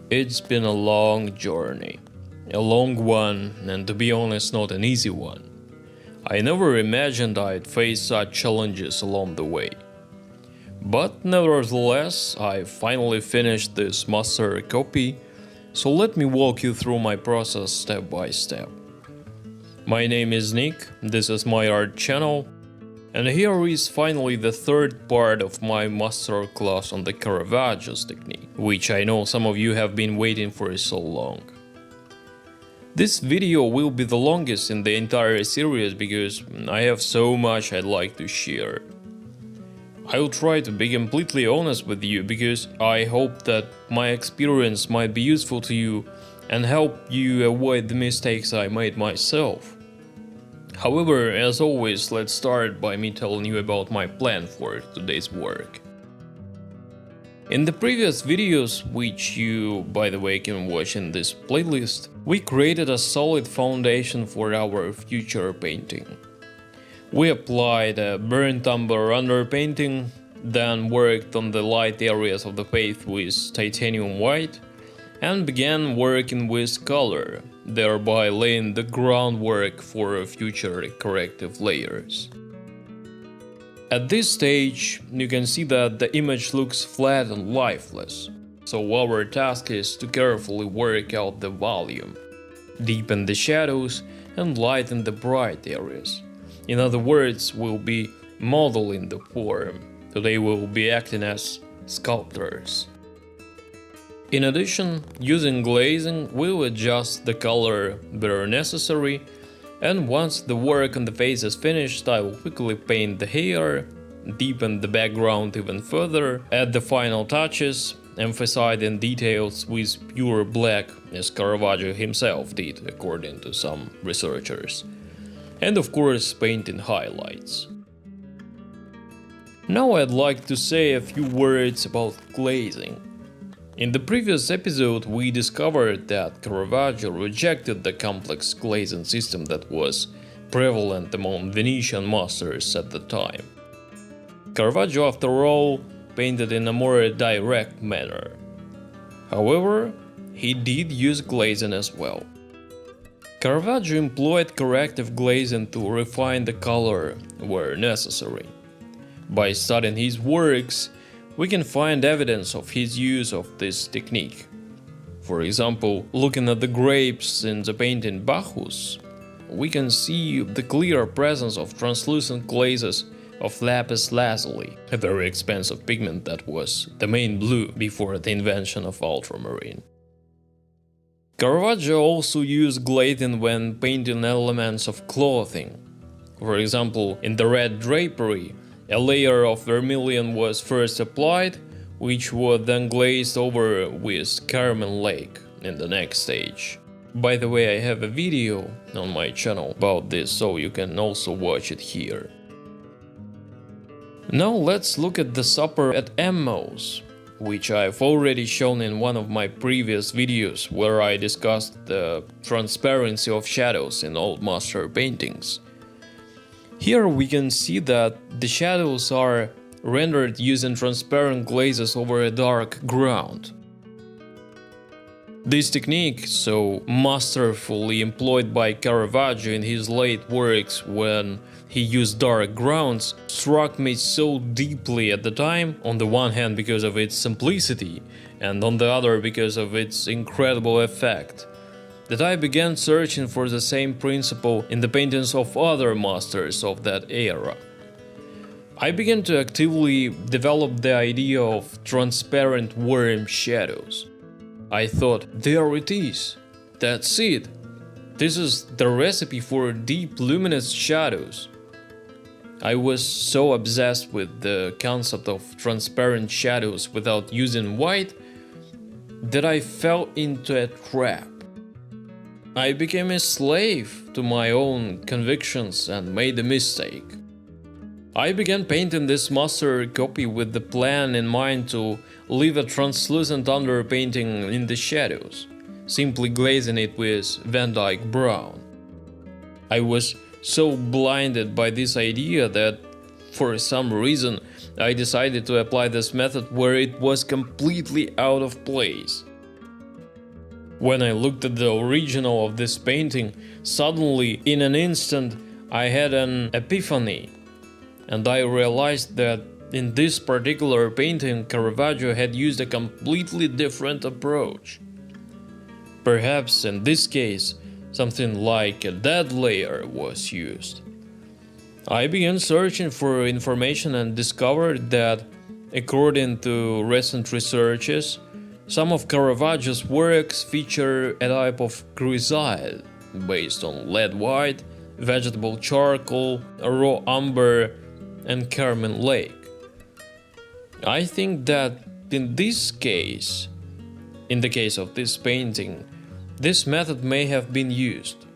It's been a long journey. A long one, and to be honest, not an easy one. I never imagined I'd face such challenges along the way. But nevertheless, I finally finished this master copy, so let me walk you through my process step by step. My name is Nick, this is my art channel, and here is finally the third part of my masterclass on the Caravaggio's technique, which I know some of you have been waiting for so long. This video will be the longest in the entire series because I have so much I'd like to share. I will try to be completely honest with you because I hope that my experience might be useful to you and help you avoid the mistakes I made myself. However, as always, let's start by me telling you about my plan for today's work. In the previous videos, which you, by the way, can watch in this playlist, we created a solid foundation for our future painting. We applied a burnt umber underpainting, then worked on the light areas of the face with titanium white, and began working with color, thereby laying the groundwork for future corrective layers. At this stage, you can see that the image looks flat and lifeless, so our task is to carefully work out the volume, deepen the shadows, and lighten the bright areas. In other words, we'll be modeling the form. Today we'll be acting as sculptors. In addition, using glazing, we'll adjust the color where necessary, and once the work on the face is finished, I will quickly paint the hair, deepen the background even further, add the final touches, emphasizing details with pure black, as Caravaggio himself did, according to some researchers. And of course, painting highlights. Now I'd like to say a few words about glazing. In the previous episode, we discovered that Caravaggio rejected the complex glazing system that was prevalent among Venetian masters at the time. Caravaggio, after all, painted in a more direct manner. However, he did use glazing as well. Caravaggio employed corrective glazing to refine the color where necessary. By studying his works, we can find evidence of his use of this technique. For example, looking at the grapes in the painting Bacchus, we can see the clear presence of translucent glazes of lapis lazuli, a very expensive pigment that was the main blue before the invention of ultramarine. Caravaggio also used glazing when painting elements of clothing. For example, in the red drapery, a layer of vermilion was first applied, which was then glazed over with carmine lake in the next stage. By the way, I have a video on my channel about this, so you can also watch it here. Now let's look at the supper at Emmaus, which I've already shown in one of my previous videos where I discussed the transparency of shadows in old master paintings. Here we can see that the shadows are rendered using transparent glazes over a dark ground. This technique, so masterfully employed by Caravaggio in his late works when he used dark grounds, struck me so deeply at the time, on the one hand because of its simplicity, and on the other because of its incredible effect, that I began searching for the same principle in the paintings of other masters of that era. I began to actively develop the idea of transparent warm shadows. I thought, there it is, that's it. This is the recipe for deep luminous shadows. I was so obsessed with the concept of transparent shadows without using white that I fell into a trap. I became a slave to my own convictions and made a mistake. I began painting this master copy with the plan in mind to leave a translucent underpainting in the shadows, simply glazing it with Van Dyke brown. I was so blinded by this idea that, for some reason, I decided to apply this method where it was completely out of place. When I looked at the original of this painting, suddenly, in an instant, I had an epiphany, and I realized that in this particular painting, Caravaggio had used a completely different approach. Perhaps in this case, something like a dead layer was used. I began searching for information and discovered that, according to recent researches, some of Caravaggio's works feature a type of grisaille based on lead white, vegetable charcoal, raw umber, and carmine lake. I think that in the case of this painting, this method may have been used.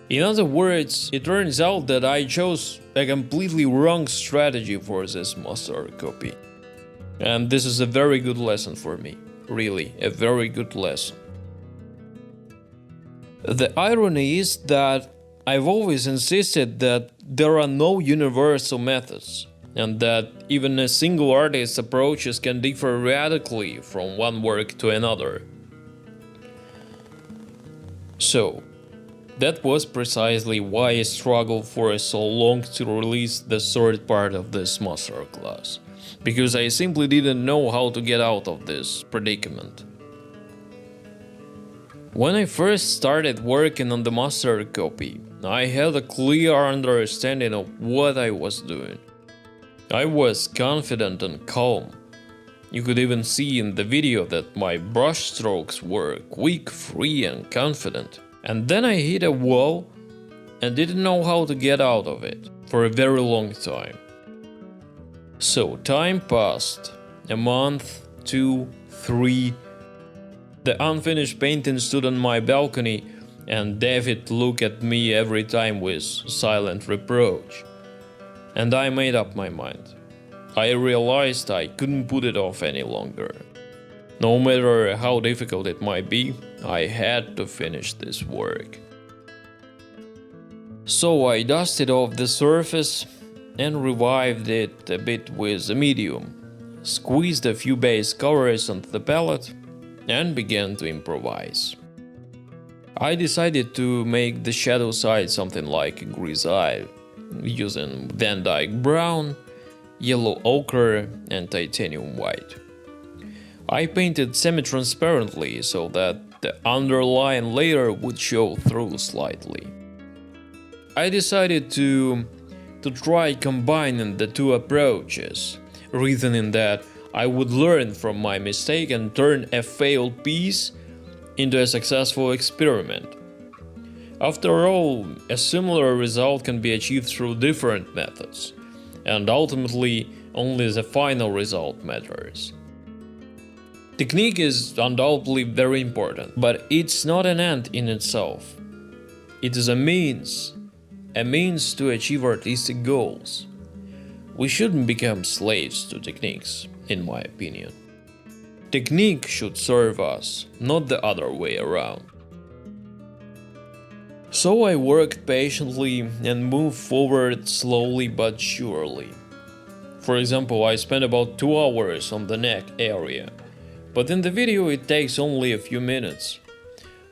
In other words, it turns out that I chose a completely wrong strategy for this master copy. And this is a very good lesson for me. Really, a very good lesson. The irony is that I've always insisted that there are no universal methods, and that even a single artist's approaches can differ radically from one work to another. So, that was precisely why I struggled for so long to release the third part of this masterclass, because I simply didn't know how to get out of this predicament. When I first started working on the master copy, I had a clear understanding of what I was doing. I was confident and calm. You could even see in the video that my brushstrokes were quick, free, and confident. And then I hit a wall and didn't know how to get out of it for a very long time. So time passed, a month, 2, 3. The unfinished painting stood on my balcony, and David looked at me every time with silent reproach. And I made up my mind. I realized I couldn't put it off any longer. No matter how difficult it might be, I had to finish this work. So I dusted off the surface and revived it a bit with a medium, squeezed a few base colors onto the palette, and began to improvise. I decided to make the shadow side something like a grisaille, using Van Dyke brown, yellow ochre, and titanium white. I painted semi-transparently so that the underlying layer would show through slightly. I decided to try combining the two approaches, reasoning that I would learn from my mistake and turn a failed piece into a successful experiment. After all, a similar result can be achieved through different methods, and ultimately only the final result matters. Technique is undoubtedly very important, but it's not an end in itself. It is a means to achieve artistic goals. We shouldn't become slaves to techniques, in my opinion. Technique should serve us, not the other way around. So I worked patiently and moved forward slowly but surely. For example, I spent about 2 hours on the neck area, but in the video it takes only a few minutes.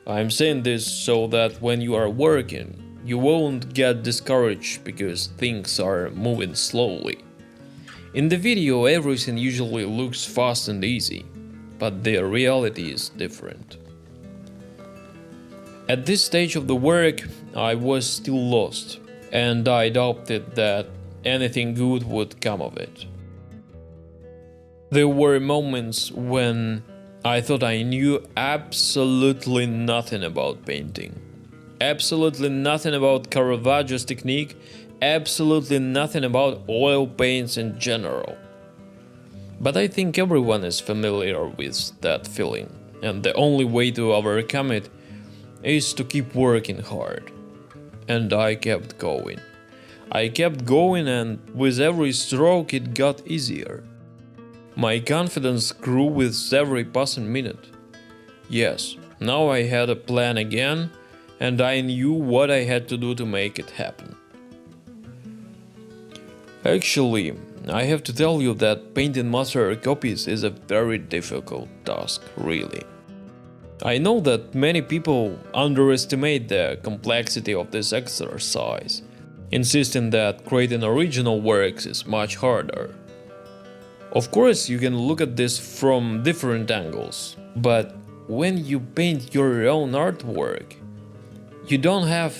I'm saying this so that when you are working, you won't get discouraged because things are moving slowly. In the video everything usually looks fast and easy, but the reality is different. At this stage of the work, I was still lost, and I doubted that anything good would come of it. There were moments when I thought I knew absolutely nothing about painting. Absolutely nothing about Caravaggio's technique, absolutely nothing about oil paints in general. But I think everyone is familiar with that feeling, and the only way to overcome it is to keep working hard. And I kept going. I kept going, and with every stroke it got easier. My confidence grew with every passing minute. Yes, now I had a plan again, and I knew what I had to do to make it happen. Actually, I have to tell you that painting master copies is a very difficult task, really. I know that many people underestimate the complexity of this exercise, insisting that creating original works is much harder. Of course, you can look at this from different angles, but when you paint your own artwork, you don't have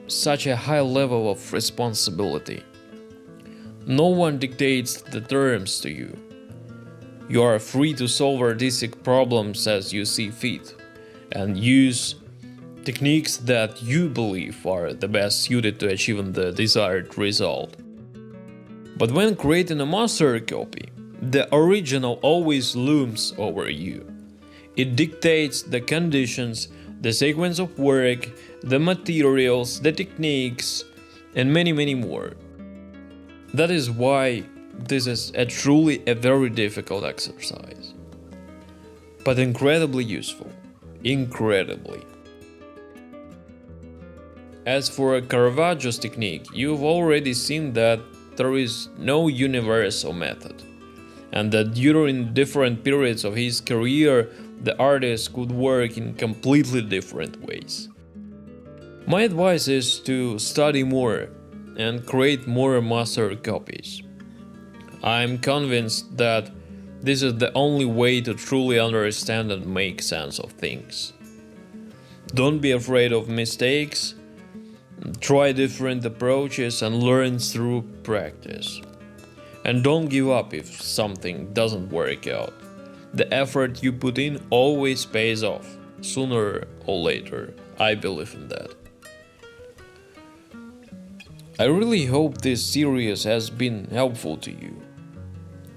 such a high level of responsibility. No one dictates the terms to you. You are free to solve artistic problems as you see fit, and use techniques that you believe are the best suited to achieving the desired result. But when creating a master copy, the original always looms over you. It dictates the conditions, the sequence of work, the materials, the techniques, and many more. That is why this is truly a very difficult exercise, but incredibly useful. Incredibly. As for Caravaggio's technique, you've already seen that there is no universal method, and that during different periods of his career, the artist could work in completely different ways. My advice is to study more and create more master copies. I'm convinced that this is the only way to truly understand and make sense of things. Don't be afraid of mistakes, try different approaches and learn through practice. And don't give up if something doesn't work out. The effort you put in always pays off, sooner or later. I believe in that. I really hope this series has been helpful to you.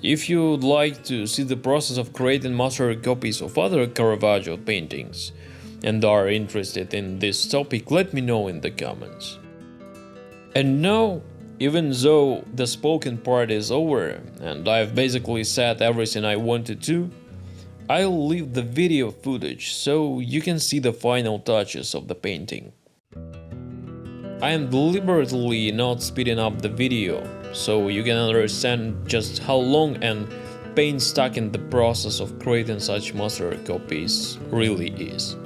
If you would like to see the process of creating master copies of other Caravaggio paintings and are interested in this topic, let me know in the comments. And now, even though the spoken part is over and I've basically said everything I wanted to, I'll leave the video footage so you can see the final touches of the painting. I am deliberately not speeding up the video, so you can understand just how long and painstaking the process of creating such master copies really is.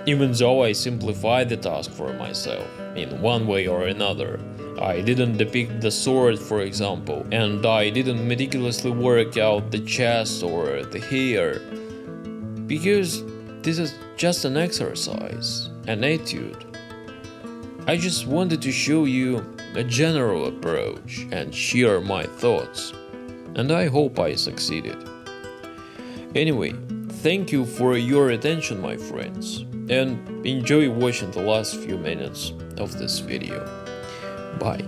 Even though I simplified the task for myself, in one way or another, I didn't depict the sword, for example, and I didn't meticulously work out the chest or the hair, because this is just an exercise, an etude. I just wanted to show you a general approach and share my thoughts, and I hope I succeeded. Anyway, thank you for your attention, my friends, and enjoy watching the last few minutes of this video. Bye.